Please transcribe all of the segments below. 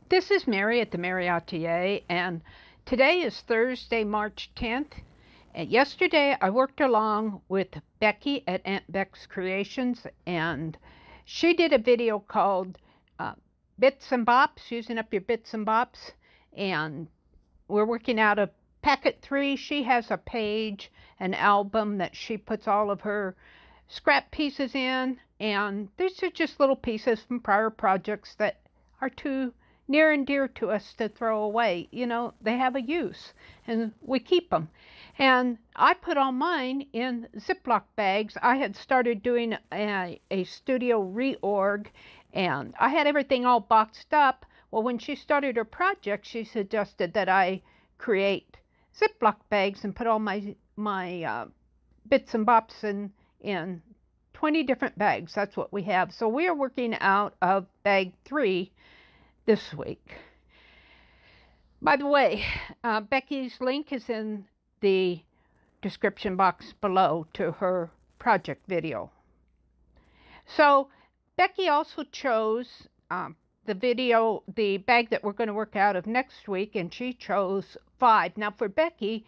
This is Meri at the.meri.atelier, and today is Thursday, March 10th. And yesterday I worked along with Becky at AuntBecscreations, and she did a video called Bits and Bops, using up your bits and bops. And we're working out of packet 3. She has a page, an album that she puts all of her scrap pieces in, and these are just little pieces from prior projects that are too near and dear to us to throw away. You know, they have a use and we keep them. And I put all mine in Ziploc bags. I had started doing a studio reorg, and I had everything all boxed up. Well, when she started her project, she suggested that I create Ziploc bags and put all my bits and bops in 20 different bags. That's what we have. So we are working out of bag 3 this week. By the way, Becky's link is in the description box below to her project video. So Becky also chose the bag that we're going to work out of next week, and she chose 5. Now for Becky,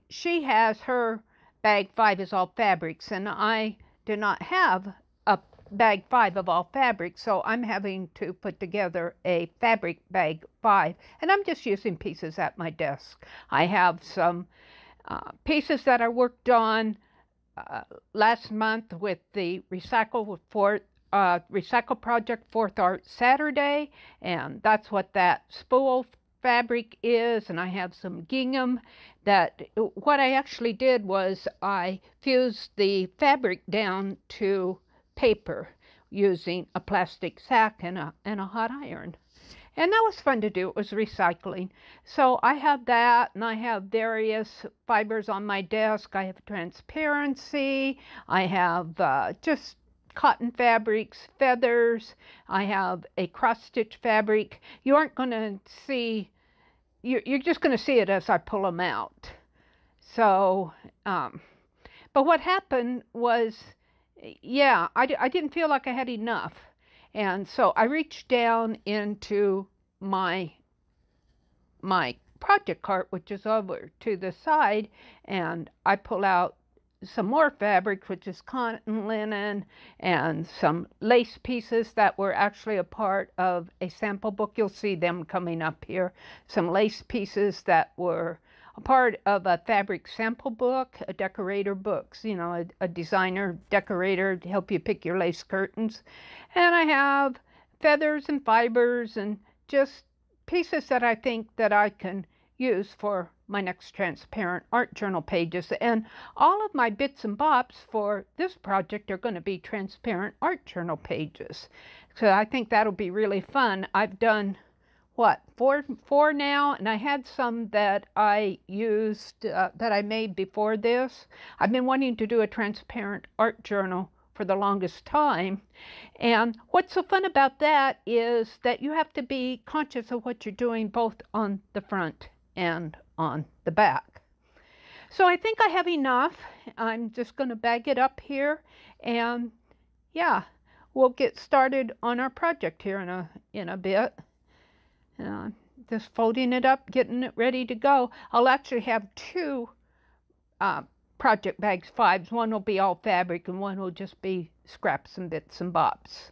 she has her bag 5 is all fabrics, and I do not have a bag 5 of all fabrics, so I'm having to put together a fabric bag 5, and I'm just using pieces at my desk. I have some pieces that I worked on last month with the Recycle Project 4th Art Saturday, and that's what that spool fabric is. And I have some gingham that what I actually did was I fused the fabric down to paper using a plastic sack and a hot iron, and that was fun to do. It was recycling. So I have that, and I have various fibers on my desk. I have transparency, I have just cotton fabrics, feathers, I have a cross-stitch fabric. You aren't going to see, you're just going to see it as I pull them out. So but what happened was, yeah, I didn't feel like I had enough, and so I reached down into my project cart, which is over to the side, and I pull out some more fabric, which is cotton linen, and some lace pieces that were actually a part of a sample book. You'll see them coming up here. Some lace pieces that were a part of a fabric sample book, a decorator books, you know, a designer decorator to help you pick your lace curtains. And I have feathers and fibers and just pieces that I think that I can use for my next transparent art journal pages. And all of my bits and bops for this project are going to be transparent art journal pages. So I think that'll be really fun. I've done what, four now, and I had some that I used that I made before this. I've been wanting to do a transparent art journal for the longest time, and what's so fun about that is that you have to be conscious of what you're doing both on the front and on the back. So I think I have enough. I'm just going to bag it up here, and yeah, we'll get started on our project here in a bit. Just folding it up, getting it ready to go. I'll actually have 2 project bags 5s. One will be all fabric and one will just be scraps and bits and bops.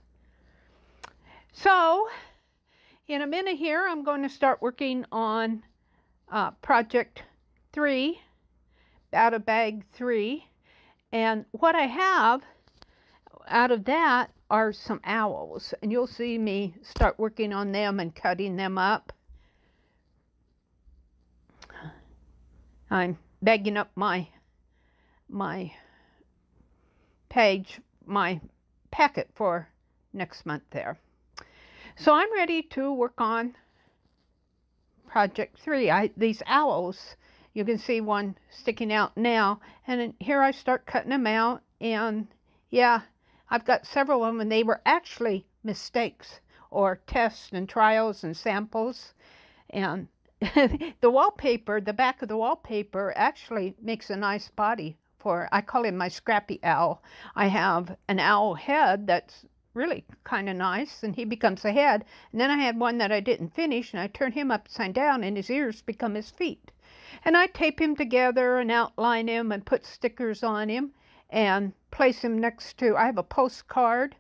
So in a minute here, I'm going to start working on project 3 out of bag 3. And what I have out of that are some owls, and you'll see me start working on them and cutting them up. I'm bagging up my page, my packet for next month there. So I'm ready to work on project 3. These owls, you can see one sticking out now, and here I start cutting them out, and yeah, I've got several of them, and they were actually mistakes or tests and trials and samples. And the wallpaper, the back of the wallpaper actually makes a nice body for, I call him my scrappy owl. I have an owl head that's really kind of nice, and he becomes a head. And then I had one that I didn't finish, and I turn him upside down, and his ears become his feet. And I tape him together and outline him and put stickers on him and place him next to, I have a postcard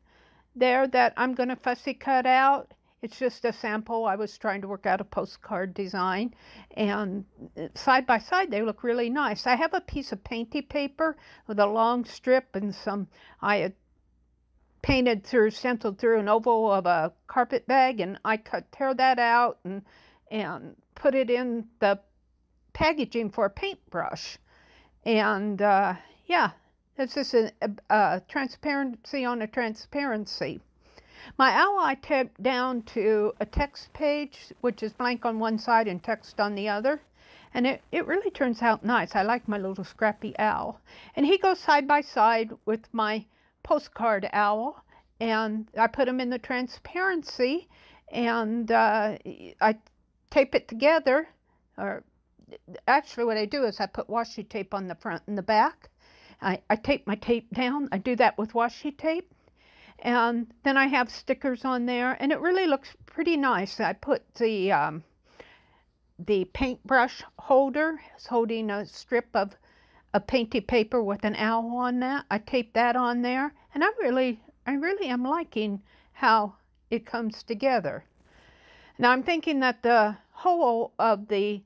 there that I'm going to fussy cut out. It's just a sample. I was trying to work out a postcard design, and side by side they look really nice. I have a piece of painty paper with a long strip and some, I had painted through, stenciled through an oval of a carpet bag, and I tear that out and put it in the packaging for a paintbrush. And yeah, this is a transparency on a transparency. My owl I taped down to a text page, which is blank on one side and text on the other. And it really turns out nice. I like my little scrappy owl. And he goes side by side with my postcard owl. And I put him in the transparency. And I tape it together. Or actually what I do is I put washi tape on the front and the back. I tape my tape down. I do that with washi tape. And then I have stickers on there, and it really looks pretty nice. I put the paintbrush holder. It's holding a strip of painty paper with an owl on that. I taped that on there, and I really am liking how it comes together. Now I'm thinking that the hole of the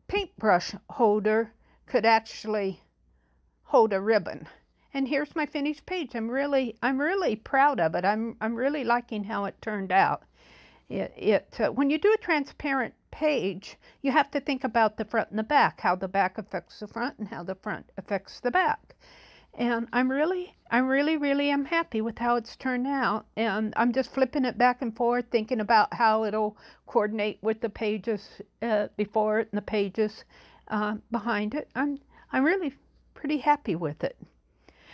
paintbrush holder could actually hold a ribbon. And here's my finished page. I'm really proud of it. I'm really liking how it turned out. When you do a transparent page, you have to think about the front and the back, how the back affects the front and how the front affects the back. And I really am happy with how it's turned out. And I'm just flipping it back and forth, thinking about how it'll coordinate with the pages before it and the pages behind it. I'm really pretty happy with it.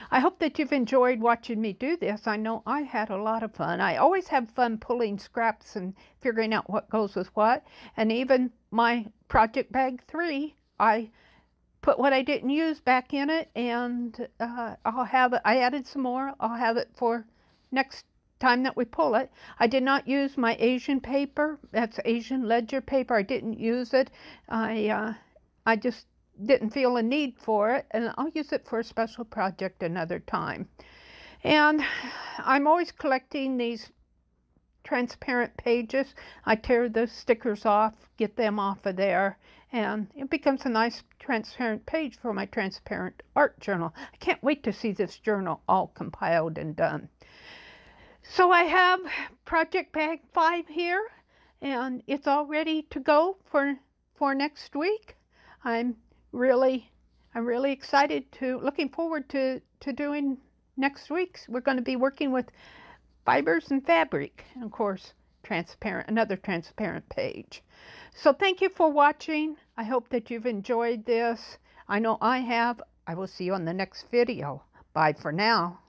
I hope that you've enjoyed watching me do this. I know I had a lot of fun. I always have fun pulling scraps and figuring out what goes with what. And even my project bag 3, I put what I didn't use back in it, and I'll have it. I added some more. I'll have it for next time that we pull it. I did not use my Asian paper. That's Asian ledger paper. I didn't use it. I just didn't feel a need for it, and I'll use it for a special project another time. And I'm always collecting these transparent pages. I tear the stickers off, get them off of there, and it becomes a nice transparent page for my transparent art journal. I can't wait to see this journal all compiled and done. So I have project bag 5 here, and it's all ready to go for next week. I'm really excited looking forward to doing next week's. We're going to be working with fibers and fabric, and of course another transparent page. So thank you for watching. I hope that you've enjoyed this. I know I have. I will see you on the next video. Bye for now.